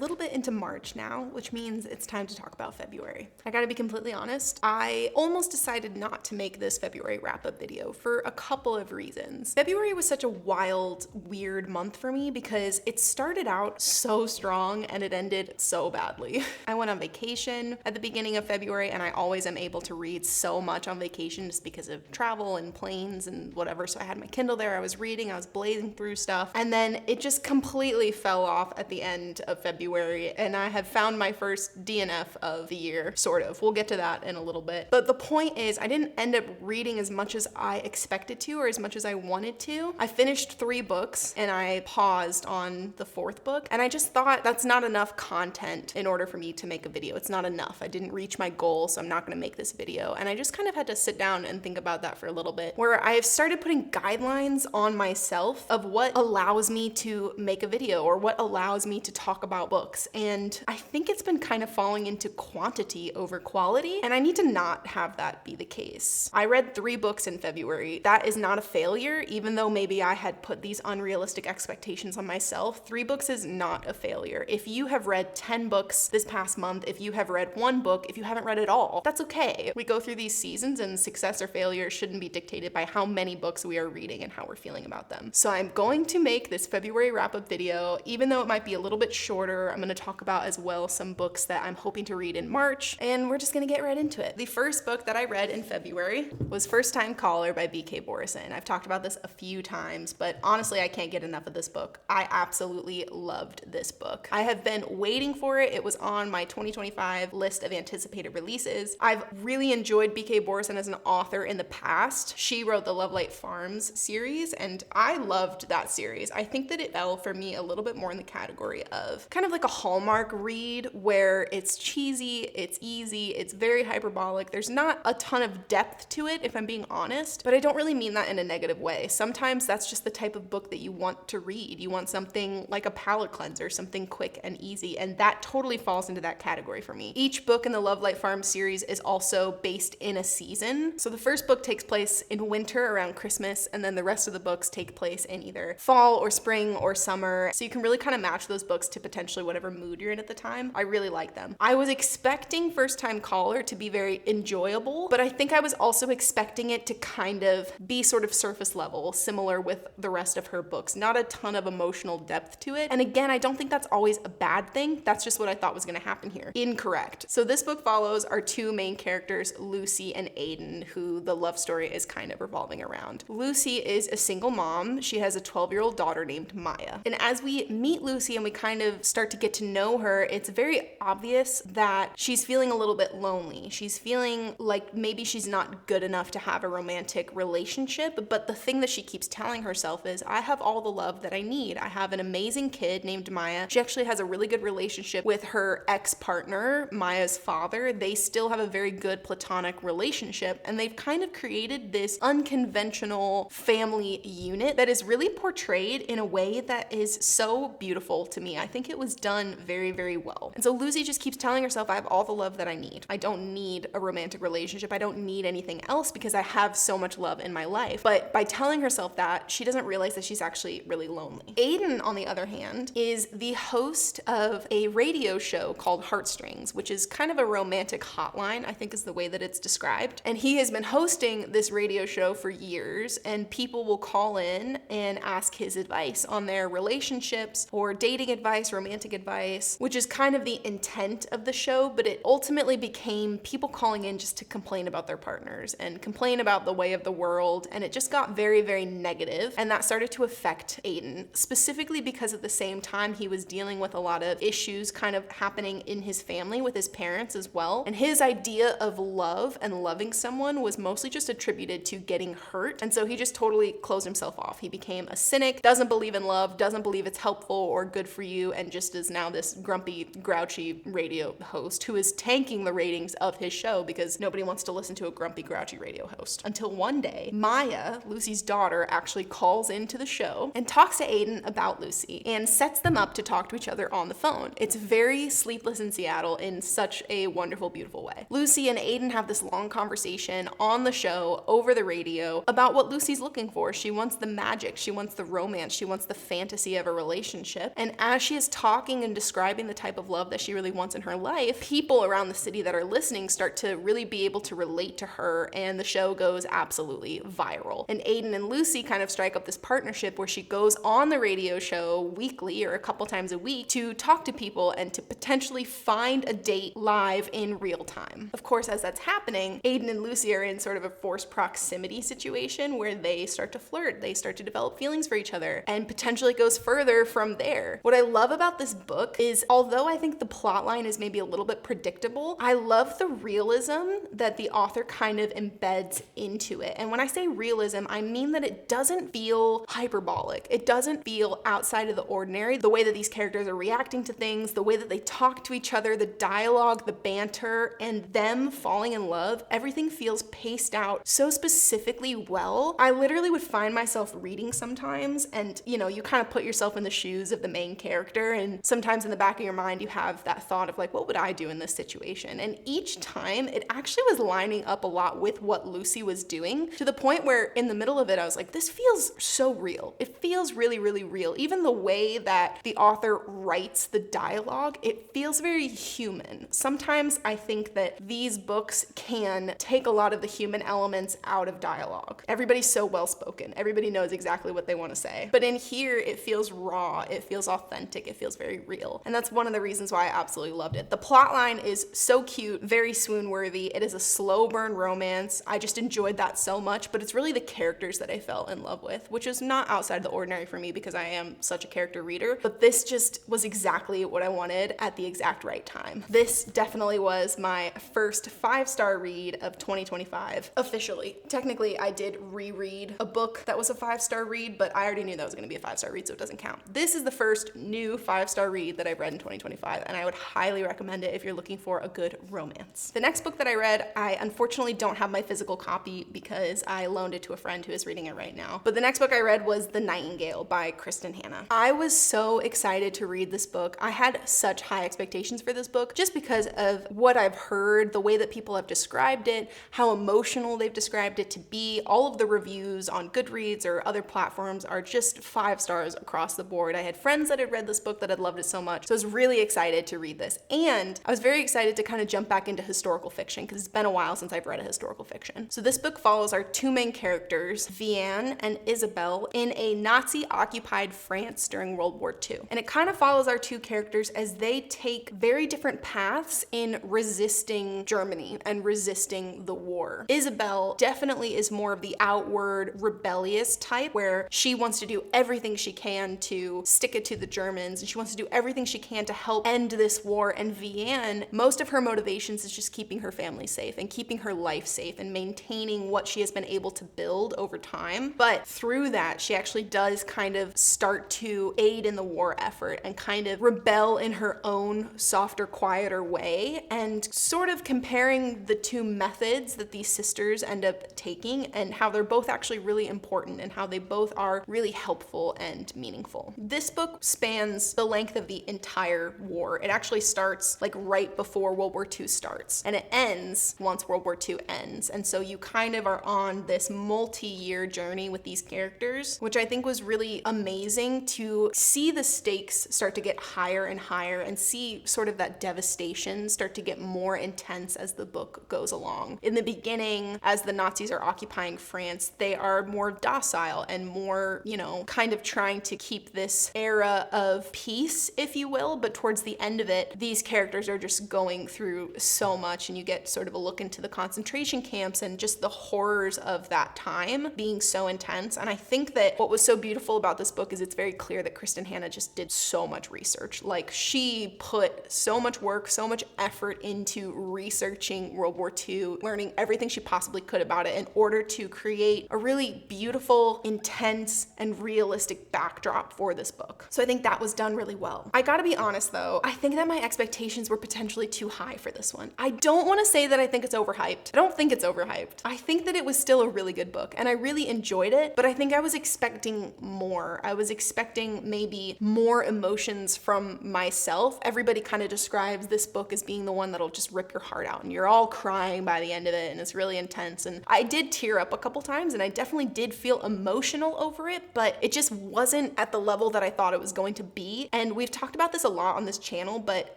little bit into March now, which means it's time to talk about February. I gotta be completely honest, I almost decided not to make this February wrap-up video for a couple of reasons. February was such a wild, weird month for me because it started out so strong and it ended so badly. I went on vacation at the beginning of February, and I always am able to read so much on vacation just because of travel and planes and whatever. So I had my Kindle there, I was reading, I was blazing through stuff, and then it just completely fell off at the end of February, and I have found my first DNF of the year, sort of. We'll get to that in a little bit. But the point is, I didn't end up reading as much as I expected to or as much as I wanted to. I finished 3 books and I paused on the 4th book, and I just thought that's not enough content in order for me to make a video. It's not enough. I didn't reach my goal, so I'm not gonna make this video. And I just kind of had to sit down and think about that for a little bit, where I have started putting guidelines on myself of what allows me to make a video or what allows me to talk about books. And I think it's been kind of falling into quantity over quality, and I need to not have that be the case. I read 3 books in February. That is not a failure, even though maybe I had put these unrealistic expectations on myself. 3 books is not a failure. If you have read 10 books this past month, if you have read 1 book, if you haven't read it all, that's okay. We go through these seasons, and success or failure shouldn't be dictated by how many books we are reading and how we're feeling about them. So I'm going to make this February wrap-up video, even though it might be a little bit shorter. I'm gonna talk about as well some books that I'm hoping to read in March, and we're just gonna get right into it. The first book that I read in February was First Time Caller by B.K. Borison. I've talked about this a few times, but honestly, I can't get enough of this book. I absolutely loved this book. I have been waiting for it. It was on my 2025 list of anticipated releases. I've really enjoyed B.K. Borison as an author in the past. She wrote the Lovelight Farms series, and I loved that series. I think that it fell for me a little bit more in the category of kind of like a Hallmark read, where it's cheesy, it's easy, it's very hyperbolic. There's not a ton of depth to it, if I'm being honest, but I don't really mean that in a negative way. Sometimes that's just the type of book that you want to read. You want something like a palate cleanser, something quick and easy, and that totally falls into that category for me. Each book in the Lovelight Farms series is also based in a season. So the first book takes place in winter around Christmas, and then the rest of the books take place in either fall or spring or summer. So you can really kind of match those books to potentially whatever mood you're in at the time. I really like them. I was expecting First Time Caller to be very enjoyable, but I think I was also expecting it to kind of be sort of surface level, similar with the rest of her books. Not a ton of emotional depth to it. And again, I don't think that's always a bad thing. That's just what I thought was gonna happen here. Incorrect. So this book follows our 2 main characters, Lucy and Aiden, who the love story is kind of revolving around. Lucy is a single mom. She has a 12-year-old daughter named Maya. And as we meet Lucy and we kind of start to get to know her, it's very obvious that she's feeling a little bit lonely. She's feeling like maybe she's not good enough to have a romantic relationship, but the thing that she keeps telling herself is, I have all the love that I need. I have an amazing kid named Maya. She actually has a really good relationship with her ex-partner, Maya's father. They still have a very good platonic relationship, and they've kind of created this unconventional family unit that is really portrayed in a way that is so beautiful to me. I think it was done very, very well. And so Lucy just keeps telling herself, I have all the love that I need. I don't need a romantic relationship. I don't need anything else because I have so much love in my life. But by telling herself that, she doesn't realize that she's actually really lonely. Aiden, on the other hand, is the host of a radio show called Heartstrings, which is kind of a romantic hotline, I think is the way that it's described. And he has been hosting this radio show for years, and people will call in and ask his advice on their relationships or dating advice, romantic advice, which is kind of the intent of the show, but it ultimately became people calling in just to complain about their partners and complain about the way of the world, and it just got very, very negative, and that started to affect Aiden, specifically because at the same time he was dealing with a lot of issues kind of happening in his family with his parents as well, and his idea of love and loving someone was mostly just attributed to getting hurt, and so he just totally closed himself off. He became a cynic, doesn't believe in love, doesn't believe it's helpful or good for you, and just is now this grumpy, grouchy radio host who is tanking the ratings of his show because nobody wants to listen to a grumpy, grouchy radio host. Until one day, Maya, Lucy's daughter, actually calls into the show and talks to Aiden about Lucy and sets them up to talk to each other on the phone. It's very Sleepless in Seattle in such a wonderful, beautiful way. Lucy and Aiden have this long conversation on the show over the radio about what Lucy's looking for. She wants the magic, she wants the romance, she wants the fantasy of a relationship. And as she is talking and describing the type of love that she really wants in her life, people around the city that are listening start to really be able to relate to her, and the show goes absolutely viral. And Aiden and Lucy kind of strike up this partnership where she goes on the radio show weekly or a couple times a week to talk to people and to potentially find a date live in real time. Of course, as that's happening, Aiden and Lucy are in sort of a forced proximity situation where they start to flirt, they start to develop feelings for each other, and potentially goes further from there. What I love about this book is, although I think the plot line is maybe a little bit predictable, I love the realism that the author kind of embeds into it. And when I say realism, I mean that it doesn't feel hyperbolic. It doesn't feel outside of the ordinary. The way that these characters are reacting to things, the way that they talk to each other, the dialogue, the banter, and them falling in love, everything feels paced out so specifically well. I literally would find myself reading sometimes, and you kind of put yourself in the shoes of the main character, and sometimes in the back of your mind you have that thought of like, what would I do in this situation? And each time it actually was lining up a lot with what Lucy was doing, to the point where in the middle of it I was like, this feels so real. It feels really, really real. Even the way that the author writes the dialogue, it feels very human. Sometimes I think that these books can take a lot of the human elements out of dialogue. Everybody's so well spoken. Everybody knows exactly what they want to say. But in here, it feels raw. It feels authentic. It feels very real. And that's one of the reasons why I absolutely loved it. The plot line is so cute, very swoon worthy. It is a slow burn romance. I just enjoyed that so much, but it's really the characters that I fell in love with, which is not outside the ordinary for me because I am such a character reader, but this just was exactly what I wanted at the exact right time. This definitely was my first 5-star read of 2025, officially. Technically, I did reread a book that was a 5-star read, but I already knew that was gonna be a 5-star read, so it doesn't count. This is the first new 5-star read that I've read in 2025, and I would highly recommend it if you're looking for a good romance. The next book that I read, I unfortunately don't have my physical copy because I loaned it to a friend who is reading it right now. But the next book I read was The Nightingale by Kristen Hanna. I was so excited to read this book. I had such high expectations for this book just because of what I've heard, the way that people have described it, how emotional they've described it to be. All of the reviews on Goodreads or other platforms are just 5 stars across the board. I had friends that had read this book that had loved it so much, so I was really excited to read this. And I was very excited to kind of jump back into historical fiction because it's been a while since I've read a historical fiction. So this book follows our two main characters, Vianne and Isabelle, in a Nazi-occupied France during World War II. And it kind of follows our two characters as they take very different paths in resisting Germany and resisting the war. Isabelle definitely is more of the outward rebellious type, where she wants to do everything she can to stick it to the Germans, and she wants to do everything she can to help end this war. And Vianne, most of her motivations is just keeping her family safe and keeping her life safe and maintaining what she has been able to build over time. But through that, she actually does kind of start to aid in the war effort and kind of rebel in her own softer, quieter way, and sort of comparing the two methods that these sisters end up taking and how they're both actually really important and how they both are really helpful and meaningful. This book spans the length of the entire war. It actually starts like right before World War II starts, and it ends once World War II ends. And so you kind of are on this multi-year journey with these characters, which I think was really amazing to see the stakes start to get higher and higher and see sort of that devastation start to get more intense as the book goes along. In the beginning, as the Nazis are occupying France, they are more docile and more, kind of trying to keep this era of peace, if you will. But towards the end of it, these characters are just going through so much, and you get sort of a look into the concentration camps and just the horrors of that time being so intense. And I think that what was so beautiful about this book is it's very clear that Kristen Hanna just did so much research. Like, she put so much work, so much effort into researching World War II, learning everything she possibly could about it in order to create a really beautiful, intense, and realistic backdrop for this book. So I think that was done really well. I gotta be honest though, I think that my expectations were potentially too high for this one. I don't want to say that I think it's overhyped. I don't think it's overhyped. I think that it was still a really good book and I really enjoyed it, but I think I was expecting more. I was expecting maybe more emotions from myself. Everybody kind of describes this book as being the one that'll just rip your heart out and you're all crying by the end of it and it's really intense. And I did tear up a couple times and I definitely did feel emotional over it, but it just wasn't at the level that I thought it was going to be. And we've talked about this a lot on this channel, but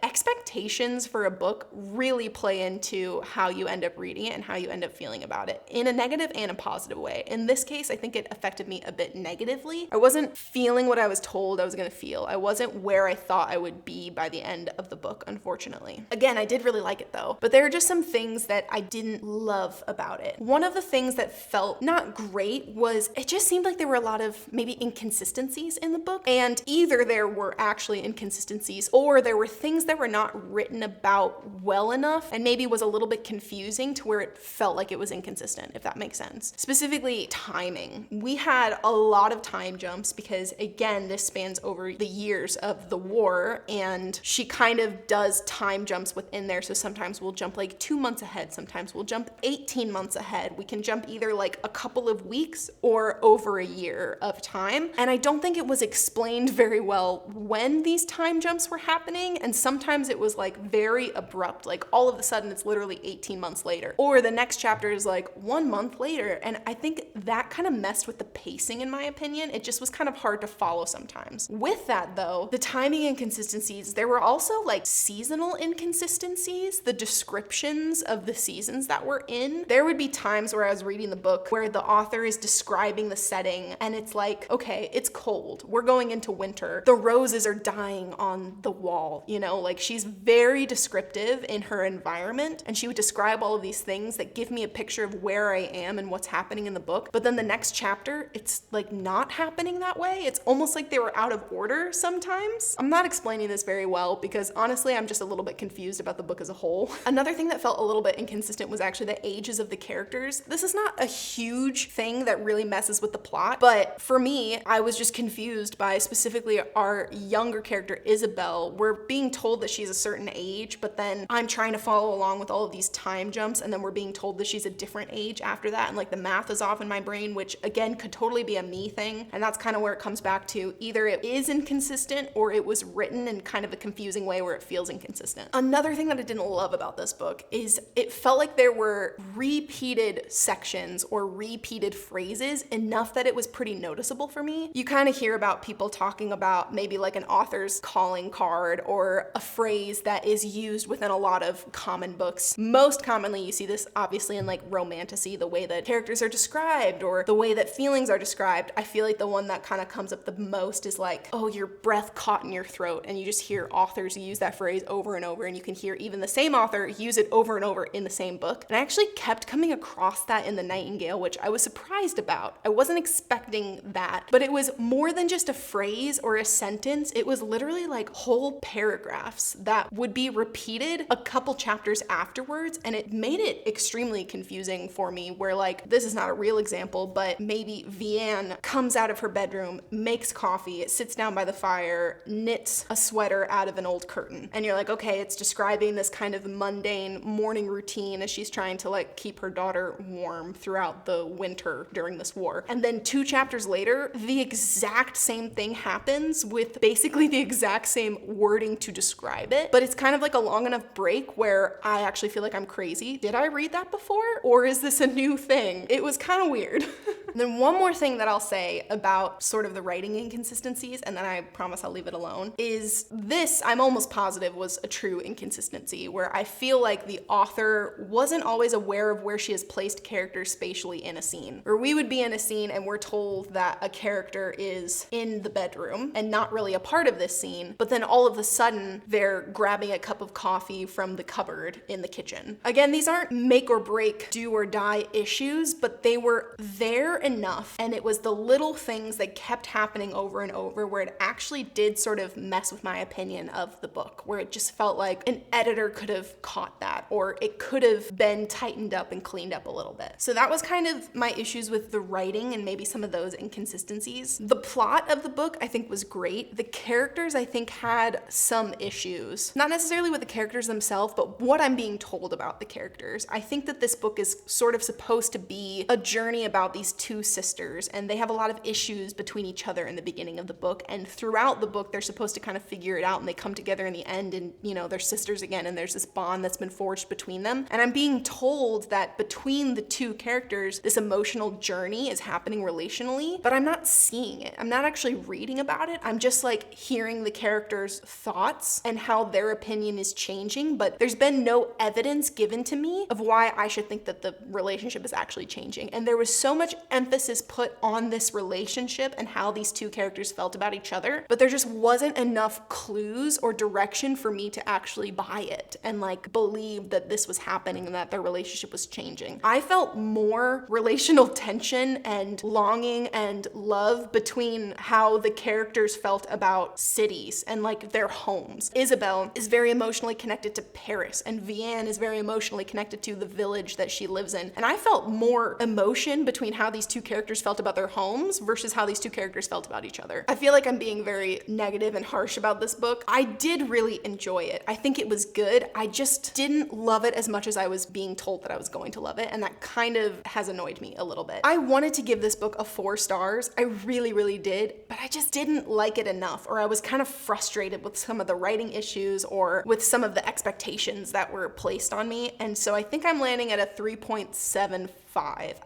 expectations for a book really play into how you end up reading it and how you end up feeling about it in a negative and a positive way. In this case, I think it affected me a bit negatively. I wasn't feeling what I was told I was gonna feel. I wasn't where I thought I would be by the end of the book, unfortunately. Again, I did really like it though, but there are just some things that I didn't love about it. One of the things that felt not great was it just seemed like there were a lot of maybe inconsistencies in the book, and either there were actually inconsistencies or there were things that were not written about well enough and maybe was a little bit confusing to where it felt like it was inconsistent, if that makes sense. Specifically, timing. We had a lot of time jumps because, again, this spans over the years of the war, and she kind of does time jumps within there. So sometimes we'll jump like 2 months ahead, sometimes we'll jump 18 months ahead. We can jump either like a couple of weeks or over a year of time. And I don't think it was explained very well when these time jumps were happening. And sometimes it was like very abrupt, like all of a sudden it's literally 18 months later, or the next chapter is like 1 month later. And I think that kind of messed with the pacing, in my opinion. It just was kind of hard to follow sometimes. With that though, the timing inconsistencies, there were also like seasonal inconsistencies, the descriptions of the seasons that we're in. There would be times where I was reading the book where the author is describing the setting and it's like, okay, it's cold, we're going into winter, the roses are dying on the wall, you know, like she's very descriptive in her environment, and she would describe all of these things that give me a picture of where I am and what's happening in the book. But then the next chapter, it's like not happening that way. It's almost like they were out of order sometimes. I'm not explaining this very well because honestly, I'm just a little bit confused about the book as a whole. Another thing that felt a little bit inconsistent was actually the ages of the characters. This is not a huge thing that really messes with the plot, but for me, I was just confused by specifically our younger character, Isabel. We're being told that she's a certain age, but then I'm trying to follow along with all of these time jumps, and then we're being told that she's a different age after that, and like the math is off in my brain, which again could totally be a me thing. And that's kind of where it comes back to. Either it is inconsistent or it was written in kind of a confusing way where it feels inconsistent. Another thing that I didn't love about this book is it felt like there were repeated sections or repeated phrases enough that it was pretty noticeable for me. You kind of hear about people talking about maybe like an author's calling card or a phrase that is used within a lot of common books. Most commonly, you see this obviously in like romantasy, the way that characters are described or the way that feelings are described. I feel like the one that kind of comes up the most is like, oh, your breath caught in your throat, and you just hear authors use that phrase over and over, and you can hear even the same author use it over and over in the same book. And I actually kept coming across that in the Nightingale, which I was surprised about. I wasn't expecting that, but it was more than just a phrase or a sentence. It was literally like whole paragraphs that would be repeated a couple chapters afterwards, and it made it extremely confusing for me, where like, this is not a real example, but maybe Vianne comes out of her bedroom, makes coffee, sits down by the fire, knits a sweater out of an old curtain. And you're like, okay, it's describing this kind of mundane morning routine as she's trying to like keep her daughter warm throughout the winter during this war. And then 2 chapters later, the exact same thing happens with basically the exact same wording to describe it. But it's kind of like a long enough break where I actually feel like I'm crazy. Did I read that before? Or is this a new thing? It was kind of weird. And then one more thing that I'll say about sort of the writing inconsistencies, and then I promise I'll leave it alone, is this, I'm almost positive, was a true inconsistency where I feel like the author wasn't always aware of where she has placed characters spatially in a scene. Or we would be in a scene and we're told that a character is in the bedroom and not really a part of this scene, but then all of a sudden they're grabbing a cup of coffee from the cupboard in the kitchen. Again, these aren't make or break, do or die issues, but they were there enough, and it was the little things that kept happening over and over where it actually did sort of mess with my opinion of the book, where it just felt like an editor could have caught that, or it could have been tightened up and cleaned up a little bit. So that was kind of my issues with the writing and maybe some of those inconsistencies. The plot of the book I think was great. The characters I think had some issues, not necessarily with the characters themselves, but what I'm being told about the characters. I think that this book is sort of supposed to be a journey about these 2 sisters, and they have a lot of issues between each other in the beginning of the book, and throughout the book they're supposed to kind of figure it out, and they come together in the end, and you know, they're sisters again, and there's this bond that's been forged between them. And I'm being told that between the 2 characters this emotional journey is happening relationally, but I'm not seeing it. I'm not actually reading about it. I'm just like hearing hearing the characters' thoughts and how their opinion is changing, but there's been no evidence given to me of why I should think that the relationship is actually changing. And there was so much emphasis put on this relationship and how these two characters felt about each other, but there just wasn't enough clues or direction for me to actually buy it and like believe that this was happening and that their relationship was changing. I felt more relational tension and longing and love between how the characters felt about cities and like their homes. Isabel is very emotionally connected to Paris, and Vianne is very emotionally connected to the village that she lives in. And I felt more emotion between how these two characters felt about their homes versus how these two characters felt about each other. I feel like I'm being very negative and harsh about this book. I did really enjoy it. I think it was good. I just didn't love it as much as I was being told that I was going to love it, and that kind of has annoyed me a little bit. I wanted to give this book a 4 stars. I really, really did, but I just didn't like it enough, or I was kind of frustrated with some of the writing issues or with some of the expectations that were placed on me, and so I think I'm landing at a 3.75.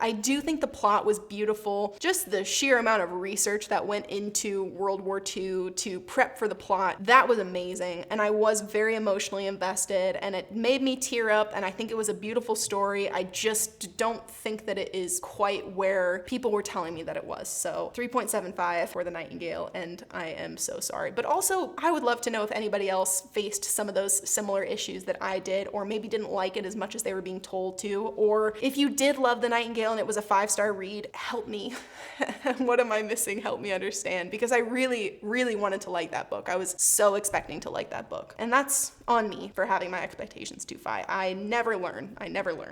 I do think the plot was beautiful. Just the sheer amount of research that went into World War II to prep for the plot, that was amazing. And I was very emotionally invested, and it made me tear up, and I think it was a beautiful story. I just don't think that it is quite where people were telling me that it was. So 3.75 for the Nightingale, and I am so sorry. But also, I would love to know if anybody else faced some of those similar issues that I did, or maybe didn't like it as much as they were being told to, or if you did love the Nightingale and it was a 5-star read, help me. What am I missing? Help me understand, because I really, really wanted to like that book. I was so expecting to like that book, and that's on me for having my expectations too high. I never learn.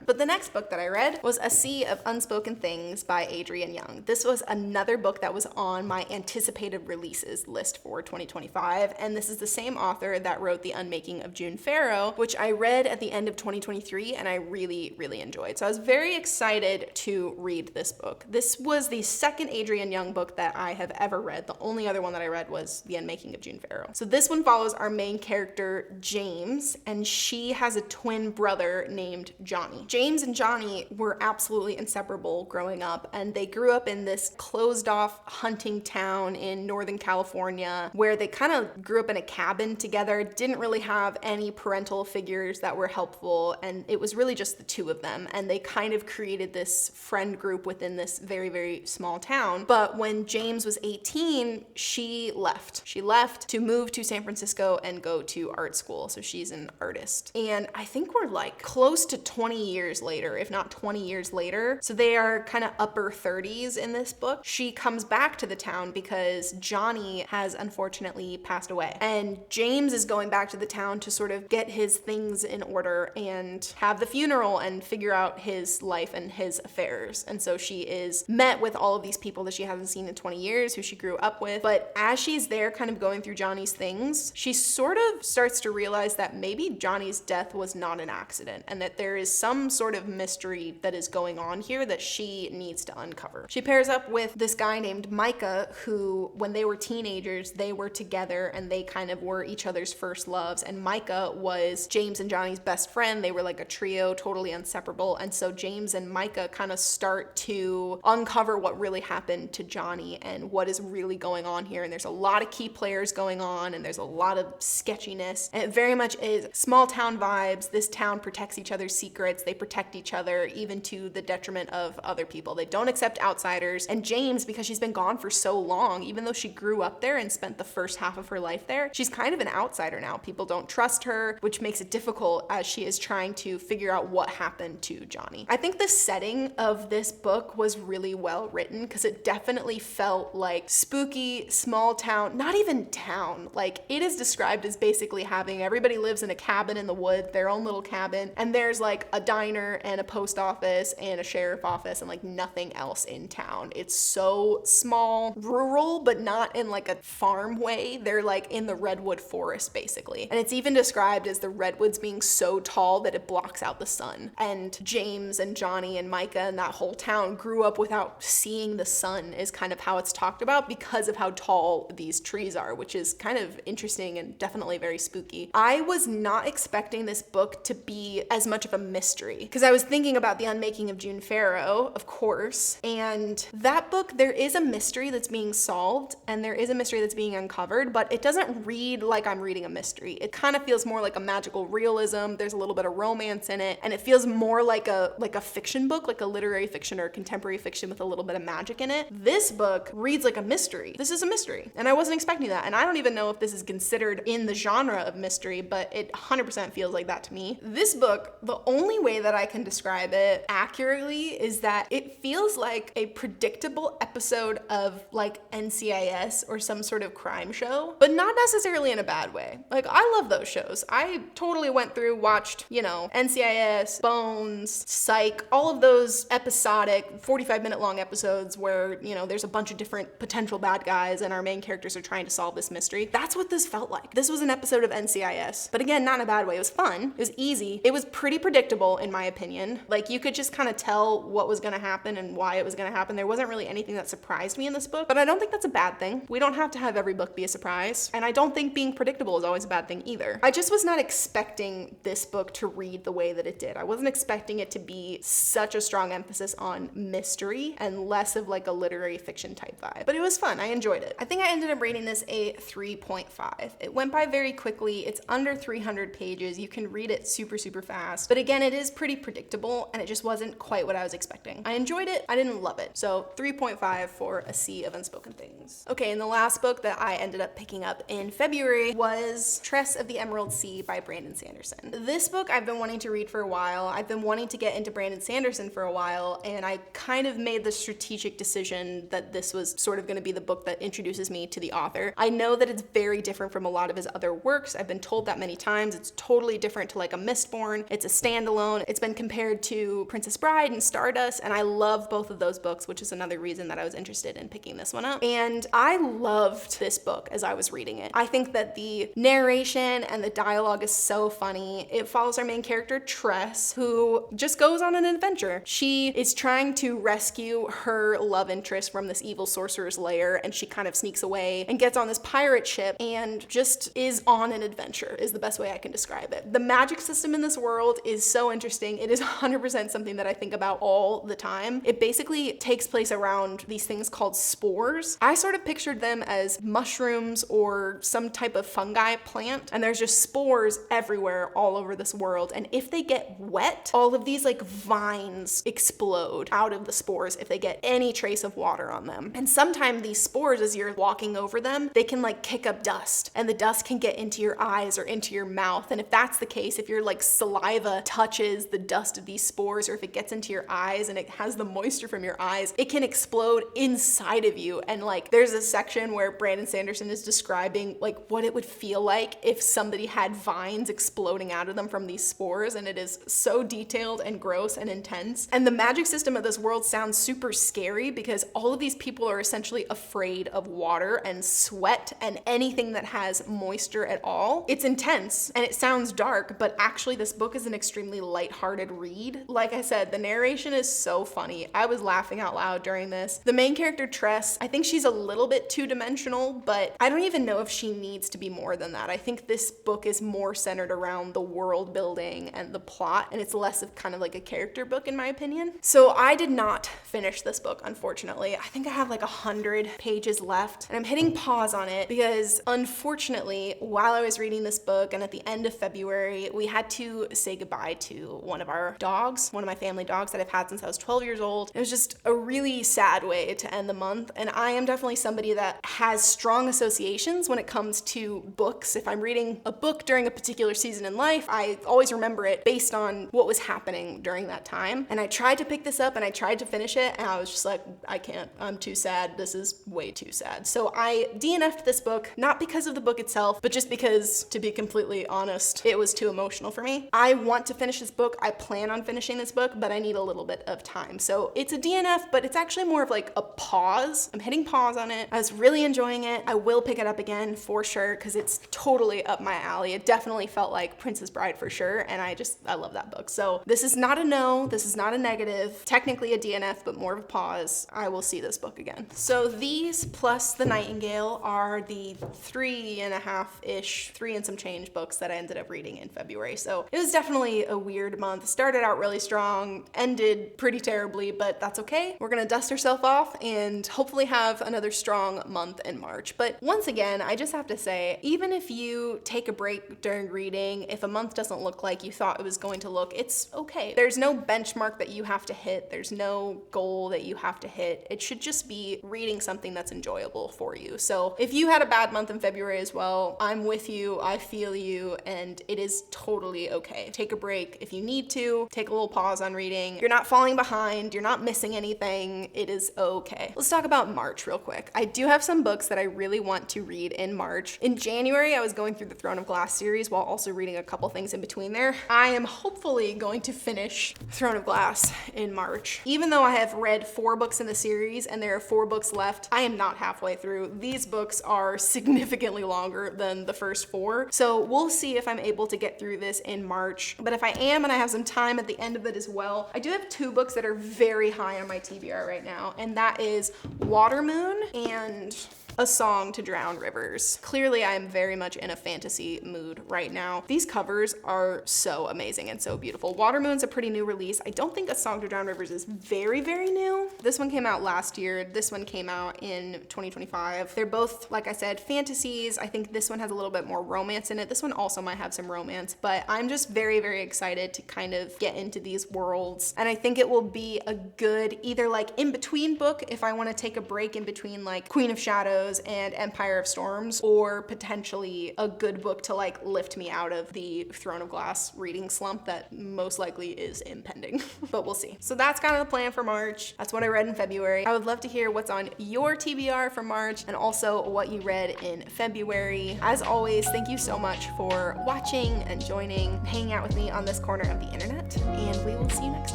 But the next book that I read was A Sea of Unspoken Things by Adrienne Young. This was another book that was on my anticipated releases list for 2025, and this is the same author that wrote The Unmaking of June Farrow, which I read at the end of 2023, and I really, really enjoyed. So I was very excited to read this book. This was the second Adrienne Young book that I have ever read. The only other one that I read was The Unmaking of June Farrow. So this one follows our main character, James, and she has a twin brother named Johnny. James and Johnny were absolutely inseparable growing up, and they grew up in this closed off hunting town in Northern California where they kind of grew up in a cabin together, didn't really have any parental figures that were helpful, and it was really just the two of them, and they kind of created this friend group within this very, very small town. But when James was 18, she left. She left to move to San Francisco and go to art school. So she's an artist. And I think we're like close to 20 years later, if not 20 years later. So they are kind of upper 30s in this book. She comes back to the town because Johnny has unfortunately passed away. And James is going back to the town to sort of get his things in order and have the funeral and figure out his life and his affairs. And so she is met with all of these people that she hasn't seen in 20 years, who she grew up with. But as she's there kind of going through Johnny's things, she sort of starts to realize that maybe Johnny's death was not an accident, and that there is some sort of mystery that is going on here that she needs to uncover. She pairs up with this guy named Micah, who when they were teenagers, they were together and they kind of were each other's first loves. And Micah was James and Johnny's best friend. They were like a trio, totally inseparable. And so James and Micah kind of start to uncover what really happened to Johnny and what is really going on here. And there's a lot of key players going on, and there's a lot of sketchiness, and it very much is small town vibes. This town protects each other's secrets. They protect each other even to the detriment of other people. They don't accept outsiders. And James, because she's been gone for so long, even though she grew up there and spent the first half of her life there, she's kind of an outsider now. People don't trust her, which makes it difficult as she is trying to figure out what happened to Johnny. I think the setting of this book was really well written because it definitely felt like spooky, small town, not even town. Like, it is described as basically having everybody lives in a cabin in the woods, their own little cabin, and there's like a diner and a post office and a sheriff office and like nothing else in town. It's so small, rural, but not in like a farm way. They're like in the redwood forest basically. And it's even described as the redwoods being so tall that it blocks out the sun. And James and Johnny and Micah and that whole town grew up without seeing the sun, is kind of how it's talked about because of how tall these trees are, which is kind of interesting and definitely very spooky. I was not expecting this book to be as much of a mystery because I was thinking about The Unmaking of June Farrow, of course, and that book, there is a mystery that's being solved and there is a mystery that's being uncovered, covered, but it doesn't read like I'm reading a mystery. It kind of feels more like a magical realism. There's a little bit of romance in it, and it feels more like a fiction book, like a literary fiction or contemporary fiction with a little bit of magic in it. This book reads like a mystery. This is a mystery, and I wasn't expecting that. And I don't even know if this is considered in the genre of mystery, but it 100% feels like that to me. This book, the only way that I can describe it accurately is that it feels like a predictable episode of like NCIS or some sort of crime show, but not necessarily in a bad way. Like, I love those shows. I totally went through, watched, NCIS, Bones, Psych, all of those episodic 45-minute long episodes where, there's a bunch of different potential bad guys and our main characters are trying to solve this mystery. That's what this felt like. This was an episode of NCIS, but again, not in a bad way. It was fun. It was easy. It was pretty predictable, in my opinion. Like, you could just kind of tell what was going to happen and why it was going to happen. There wasn't really anything that surprised me in this book, but I don't think that's a bad thing. We don't have to have every book be a surprise, and I don't think being predictable is always a bad thing either. I just was not expecting this book to read the way that it did. I wasn't expecting it to be such a strong emphasis on mystery and less of like a literary fiction type vibe, but it was fun. I enjoyed it. I think I ended up rating this a 3.5. It went by very quickly. It's under 300 pages. You can read it super, super fast, but again, it is pretty predictable and it just wasn't quite what I was expecting. I enjoyed it. I didn't love it. So 3.5 for A Sea of Unspoken Things. Okay, and the last book that I ended up picking up in February was Tress of the Emerald Sea by Brandon Sanderson. This book I've been wanting to read for a while. I've been wanting to get into Brandon Sanderson for a while, and I kind of made the strategic decision that this was sort of going to be the book that introduces me to the author. I know that it's very different from a lot of his other works. I've been told that many times. It's totally different to like a Mistborn. It's a standalone. It's been compared to Princess Bride and Stardust, and I love both of those books, which is another reason that I was interested in picking this one up. And I loved this book as I was reading it. I think that the narration and the dialogue is so funny. It follows our main character, Tress, who just goes on an adventure. She is trying to rescue her love interest from this evil sorcerer's lair, and she kind of sneaks away and gets on this pirate ship and just is on an adventure, is the best way I can describe it. The magic system in this world is so interesting. It is 100% something that I think about all the time. It basically takes place around these things called spores. I sort of pictured them as mushrooms or some type of fungi plant, and there's just spores everywhere all over this world, and if they get wet, all of these like vines explode out of the spores if they get any trace of water on them. And sometimes these spores, as you're walking over them, they can like kick up dust, and the dust can get into your eyes or into your mouth. And if that's the case, if your like saliva touches the dust of these spores, or if it gets into your eyes and it has the moisture from your eyes, it can explode inside of you. And like, there's a section where Brandon Sanderson is describing like what it would feel like if somebody had vines exploding out of them from these spores, and it is so detailed and gross and intense. And the magic system of this world sounds super scary because all of these people are essentially afraid of water and sweat and anything that has moisture at all. It's intense and it sounds dark, but actually this book is an extremely lighthearted read. Like I said, the narration is so funny. I was laughing out loud during this. The main character, Tress, I think she's a little bit two-dimensional, but I don't even know if she needs to be more than that. I think this book is more centered around the world building and the plot, and it's less of kind of like a character book in my opinion. So I did not finish this book, unfortunately. I think I have like 100 pages left, and I'm hitting pause on it because unfortunately, while I was reading this book and at the end of February, we had to say goodbye to one of our dogs, one of my family dogs that I've had since I was 12 years old. It was just a really sad way to end the month, and I am definitely somebody that has strong associations when it comes to books. If I'm reading a book during a particular season in life, I always remember it based on what was happening during that time. And I tried to pick this up and I tried to finish it, and I was just like, I can't, I'm too sad. This is way too sad. So I DNF'd this book, not because of the book itself, but just because, to be completely honest, it was too emotional for me. I want to finish this book. I plan on finishing this book, but I need a little bit of time. So it's a DNF, but it's actually more of like a pause. I'm hitting pause on it. I was really enjoying it. I will pick it up again for sure because it's totally up my alley. It definitely felt like Princess Bride for sure, and I love that book. So this is not a no, this is not a negative, technically a DNF, but more of a pause. I will see this book again. So these plus the Nightingale are the 3.5-ish, 3 and some change books that I ended up reading in February. So it was definitely a weird month. Started out really strong, ended pretty terribly, but that's okay. We're gonna dust ourselves off and hopefully have another strong month in March. But But once again, I just have to say, even if you take a break during reading, if a month doesn't look like you thought it was going to look, it's okay. There's no benchmark that you have to hit. There's no goal that you have to hit. It should just be reading something that's enjoyable for you. So if you had a bad month in February as well, I'm with you, I feel you, and it is totally okay. Take a break if you need to, take a little pause on reading. You're not falling behind, you're not missing anything, it is okay. Let's talk about March real quick. I do have some books that I really want to read in March. In January, I was going through the Throne of Glass series while also reading a couple things in between there. I am hopefully going to finish Throne of Glass in March. Even though I have read 4 books in the series and there are 4 books left, I am not halfway through. These books are significantly longer than the first 4. So we'll see if I'm able to get through this in March. But if I am and I have some time at the end of it as well, I do have 2 books that are very high on my TBR right now, and that is Watermoon and A Song to Drown Rivers. Clearly, I am very much in a fantasy mood right now. These covers are so amazing and so beautiful. Watermoon's a pretty new release. I don't think A Song to Drown Rivers is very, very new. This one came out last year. This one came out in 2025. They're both, like I said, fantasies. I think this one has a little bit more romance in it. This one also might have some romance, but I'm just very, very excited to kind of get into these worlds. And I think it will be a good either like in-between book if I want to take a break in between like Queen of Shadows and Empire of Storms, or potentially a good book to like lift me out of the Throne of Glass reading slump that most likely is impending. But we'll see. So that's kind of the plan for March. That's what I read in February. I would love to hear what's on your TBR for March and also what you read in February. As always, thank you so much for watching and joining, hanging out with me on this corner of the internet, and we will see you next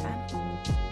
time.